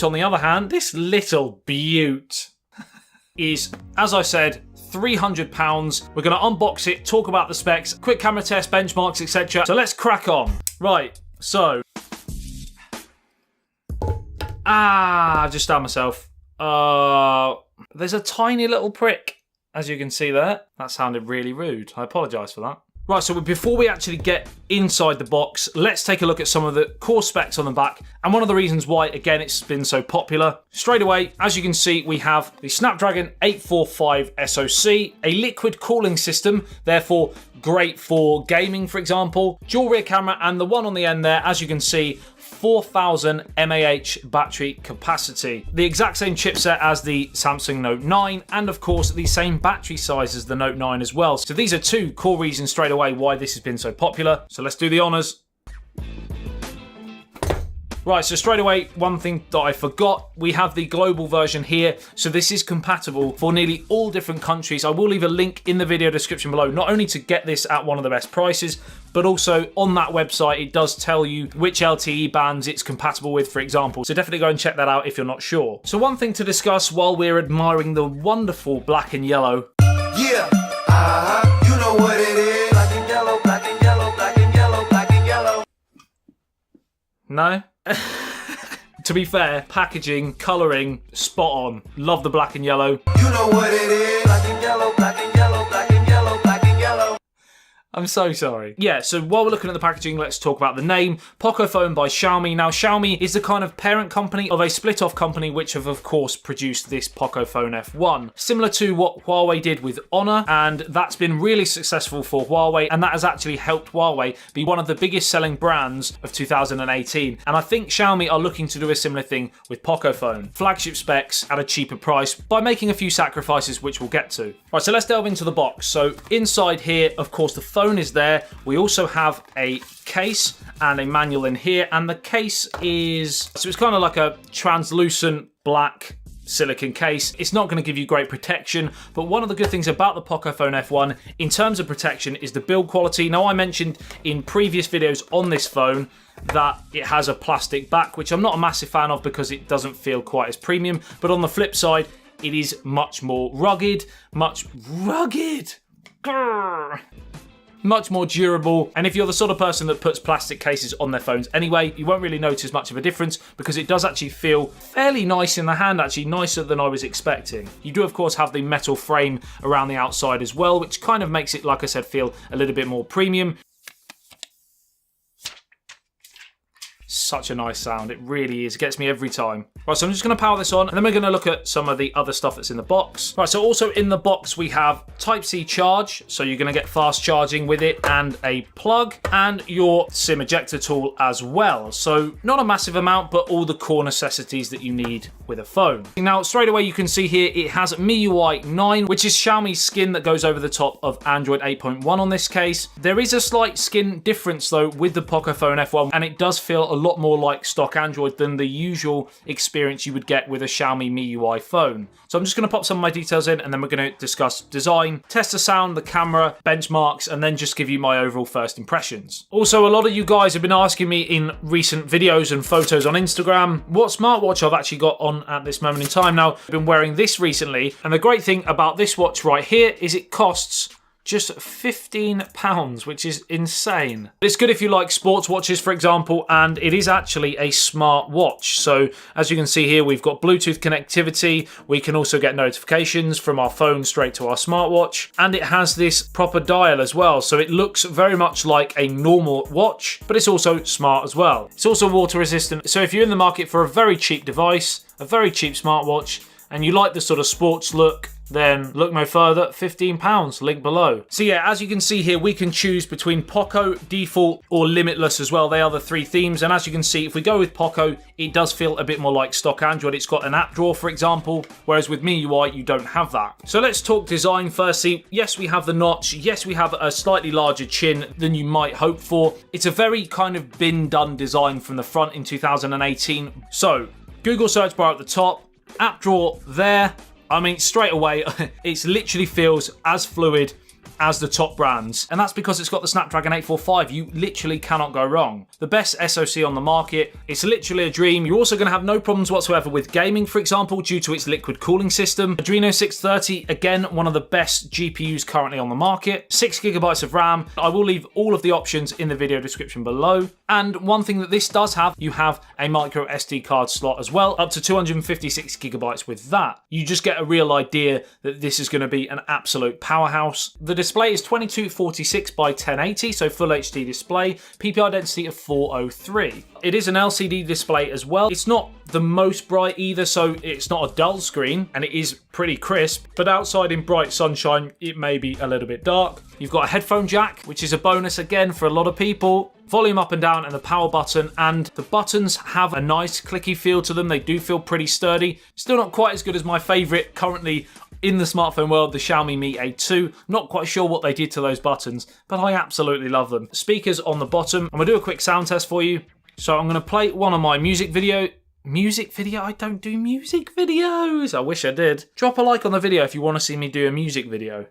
beaut, on the other hand, this little beaut is, as I said, £300. We're going to unbox it, talk about the specs, quick camera test, benchmarks, etc. So let's crack on. Right, so... I just stabbed myself. There's a tiny little prick, as you can see there. That sounded really rude. I apologise for that. Right, so before we actually get inside the box, let's take a look at some of the core specs on the back and one of the reasons why, again, it's been so popular. Straight away, as you can see, we have the Snapdragon 845 SoC, a liquid cooling system, therefore great for gaming, for example, dual rear camera, and the one on the end there, as you can see, 4000 mAh battery capacity. The exact same chipset as the Samsung Note 9, and of course the same battery size as the Note 9 as well. So these are two core reasons straight away why this has been so popular. So let's do the honors. Right, so straight away, one thing that I forgot, we have the global version here. So this is compatible for nearly all different countries. I will leave a link in the video description below, not only to get this at one of the best prices, but also on that website, it does tell you which LTE bands it's compatible with, for example. So definitely go and check that out if you're not sure. So one thing to discuss while we're admiring the wonderful black and yellow. Yeah, you know what it is. Black and yellow, black and yellow, black and yellow, black and yellow. No? To be fair, packaging, colouring, spot on. Love the black and yellow. You know what it is. Black and yellow, black and yellow, black and yellow, black and yellow. I'm so sorry. Yeah, so while we're looking at the packaging, let's talk about the name. Pocophone by Xiaomi. Now, Xiaomi is the kind of parent company of a split-off company which have, of course, produced this Pocophone F1. Similar to what Huawei did with Honor, and that's been really successful for Huawei, and that has actually helped Huawei be one of the biggest selling brands of 2018. And I think Xiaomi are looking to do a similar thing with Pocophone. Flagship specs at a cheaper price by making a few sacrifices, which we'll get to. Right, so let's delve into the box. So inside here, of course, the phone is there. We also have a case and a manual in here, and the case is, so it's kind of like a translucent black silicone case. It's not going to give you great protection, but one of the good things about the Pocophone F1 in terms of protection is the build quality. Now, I mentioned in previous videos on this phone that it has a plastic back, which I'm not a massive fan of because it doesn't feel quite as premium, but on the flip side, it is much more rugged, much more durable, and if you're the sort of person that puts plastic cases on their phones anyway, you won't really notice much of a difference because it does actually feel fairly nice in the hand, actually nicer than I was expecting. You do of course have the metal frame around the outside as well, which kind of makes it, like I said, feel a little bit more premium. Such a nice sound, it really is, it gets me every time. Right, so I'm just going to power this on and then we're going to look at some of the other stuff that's in the box. Right, so also in the box we have Type-C charge, so you're going to get fast charging with it, and a plug, and your SIM ejector tool as well. So not a massive amount, but all the core necessities that you need with a phone. Now straight away you can see here it has MIUI 9, which is Xiaomi's skin that goes over the top of Android 8.1 on this case. There is a slight skin difference though with the Pocophone F1, and it does feel a lot more like stock Android than the usual experience you would get with a Xiaomi MIUI phone. So I'm just going to pop some of my details in and then we're going to discuss design, test the sound, the camera, benchmarks, and then just give you my overall first impressions. Also, a lot of you guys have been asking me in recent videos and photos on Instagram what smartwatch I've actually got on at this moment in time. Now, I've been wearing this recently, and the great thing about this watch right here is it costs just £15, which is insane. It's good if you like sports watches, for example, and it is actually a smart watch. So as you can see here, we've got Bluetooth connectivity. We can also get notifications from our phone straight to our smartwatch, and it has this proper dial as well. So it looks very much like a normal watch, but it's also smart as well. It's also water resistant. So if you're in the market for a very cheap device, a very cheap smartwatch, and you like the sort of sports look, then look no further, £15, link below. So yeah, as you can see here, we can choose between Poco, Default, or Limitless as well. They are the three themes, and as you can see, if we go with Poco, it does feel a bit more like stock Android. It's got an app drawer, for example, whereas with MIUI, you don't have that. So let's talk design firstly. Yes, we have the notch. Yes, we have a slightly larger chin than you might hope for. It's a very kind of been-done design from the front in 2018. So, Google search bar at the top, app drawer there. I mean, straight away, it literally feels as fluid as the top brands, and that's because it's got the Snapdragon 845. You literally cannot go wrong. The best SoC on the market. It's literally a dream. You're also going to have no problems whatsoever with gaming, for example, due to its liquid cooling system. Adreno 630, again, one of the best GPUs currently on the market. 6GB of RAM. I will leave all of the options in the video description below. And one thing that this does have, you have a micro SD card slot as well, up to 256GB with that. You just get a real idea that this is going to be an absolute powerhouse. The display is 2246 by 1080, so full HD display, PPI density of 403. It is an LCD display as well. It's not the most bright either, so it's not a dull screen, and it is pretty crisp, but outside in bright sunshine, it may be a little bit dark. You've got a headphone jack, which is a bonus again for a lot of people. Volume up and down and the power button, and the buttons have a nice clicky feel to them. They do feel pretty sturdy. Still not quite as good as my favorite currently in the smartphone world, the Xiaomi Mi A2. Not quite sure what they did to those buttons, but I absolutely love them. Speakers on the bottom. I'm gonna do a quick sound test for you. So I'm gonna play one of my music video. I don't do music videos. I wish I did. Drop a like on the video if you want to see me do a music video.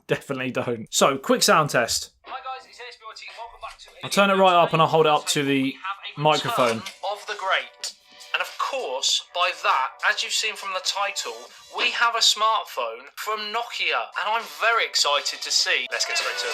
Definitely don't. So, quick sound test. Hi guys, it's SBIT. Welcome back to. I'll turn it right up and I'll hold it up to the microphone. Of the great. And of course, by that, as you've seen from the title, we have a smartphone from Nokia. And I'm very excited to see. Let's get straight to it.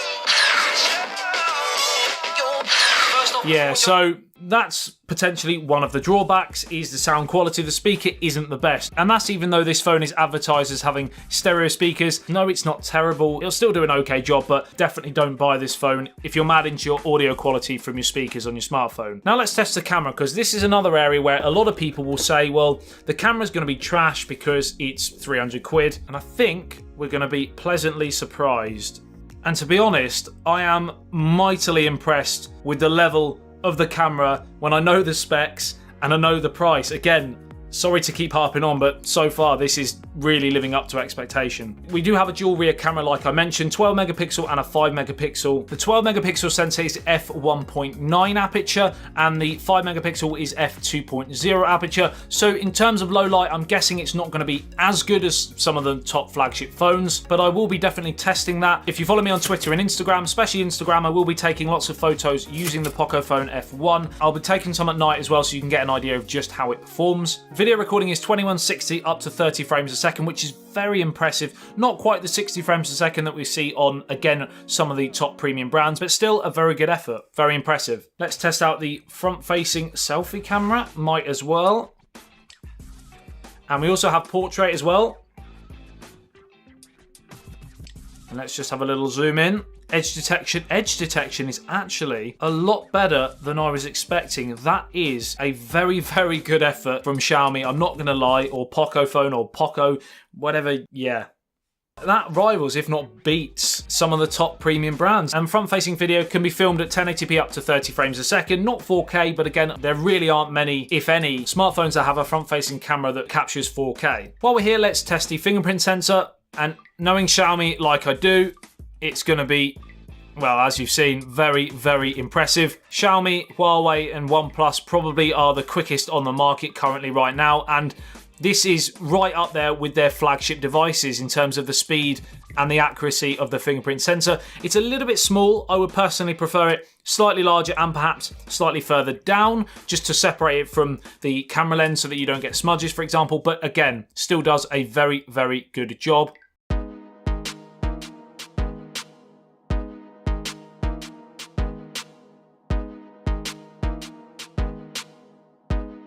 First off, yeah, so that's potentially one of the drawbacks, is the sound quality. The speaker isn't the best. And that's even though this phone is advertised as having stereo speakers. No, it's not terrible. It'll still do an okay job, but definitely don't buy this phone if you're mad into your audio quality from your speakers on your smartphone. Now let's test the camera, because this is another area where a lot of people will say, well, the camera's going to be trash because it's 300 quid. And I think we're going to be pleasantly surprised. And to be honest, I am mightily impressed with the level of the camera when I know the specs and I know the price. Again, sorry to keep harping on, but so far this is really living up to expectation. We do have a dual rear camera, like I mentioned, 12 megapixel and a 5 megapixel. The 12 megapixel sensor is f1.9 aperture and the 5 megapixel is f2.0 aperture. So in terms of low light, I'm guessing it's not going to be as good as some of the top flagship phones, but I will be definitely testing that. If you follow me on Twitter and Instagram, especially Instagram, I will be taking lots of photos using the Pocophone F1. I'll be taking some at night as well, so you can get an idea of just how it performs. Video recording is 2160 up to 30 frames a second, which is very impressive. Not quite the 60 frames a second that we see on, again, some of the top premium brands, but still a very good effort. Very impressive. Let's test out the front-facing selfie camera. Might as well. And we also have portrait as well. And let's just have a little zoom in. Edge detection. Edge detection is actually a lot better than I was expecting. That is a very, very good effort from Xiaomi. I'm not going to lie. Or Pocophone or Poco, whatever. Yeah. That rivals, if not beats, some of the top premium brands. And front-facing video can be filmed at 1080p up to 30 frames a second. Not 4K, but again, there really aren't many, if any, smartphones that have a front-facing camera that captures 4K. While we're here, let's test the fingerprint sensor. And knowing Xiaomi like I do, it's going to be, well, as you've seen, very, very impressive. Xiaomi, Huawei and OnePlus probably are the quickest on the market currently right now, and this is right up there with their flagship devices in terms of the speed and the accuracy of the fingerprint sensor. It's a little bit small. I would personally prefer it slightly larger and perhaps slightly further down, just to separate it from the camera lens so that you don't get smudges, for example. But again, still does a very, very good job.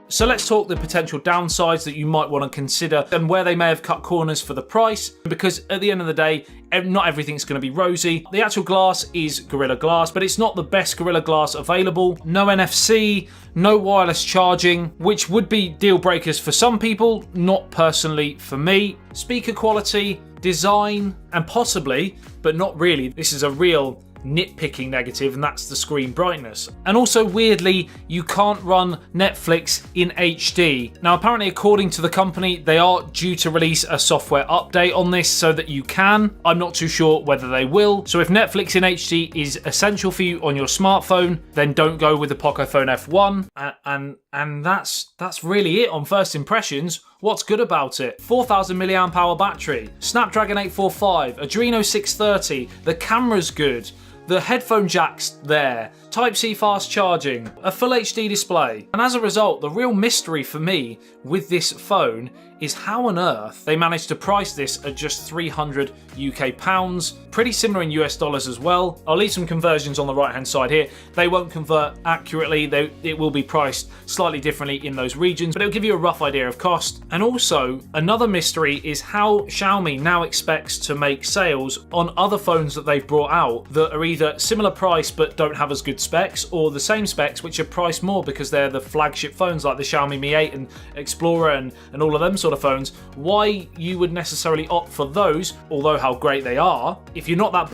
So let's talk the potential downsides that you might want to consider and where they may have cut corners for the price, because at the end of the day, not everything's going to be rosy. The actual glass is Gorilla Glass, but it's not the best Gorilla Glass available. No NFC, no wireless charging, which would be deal breakers for some people, not personally for me. Speaker quality, design, and possibly, but not really, this is a real nitpicking negative, and that's the screen brightness. And also, weirdly, you can't run Netflix in HD. Now, apparently, according to the company, they are due to release a software update on this so that you can. I'm not too sure whether they will. So if Netflix in HD is essential for you on your smartphone, then don't go with the Pocophone F1. And that's really it on first impressions. What's good about it? 4000 mAh battery, Snapdragon 845, Adreno 630, the camera's good, the headphone jack's there, Type-C fast charging, a full HD display. And as a result, the real mystery for me with this phone is how on earth they managed to price this at just 300 UK pounds. Pretty similar in US dollars as well. I'll leave some conversions on the right hand side here. They won't convert accurately. It will be priced slightly differently in those regions, but it'll give you a rough idea of cost. And also, another mystery is how Xiaomi now expects to make sales on other phones that they've brought out that are either similar price but don't have as good specs, or the same specs which are priced more because they're the flagship phones like the Xiaomi Mi 8 and Explorer and all of them sort of phones. Why you would necessarily opt for those, although how great they are, if you're not that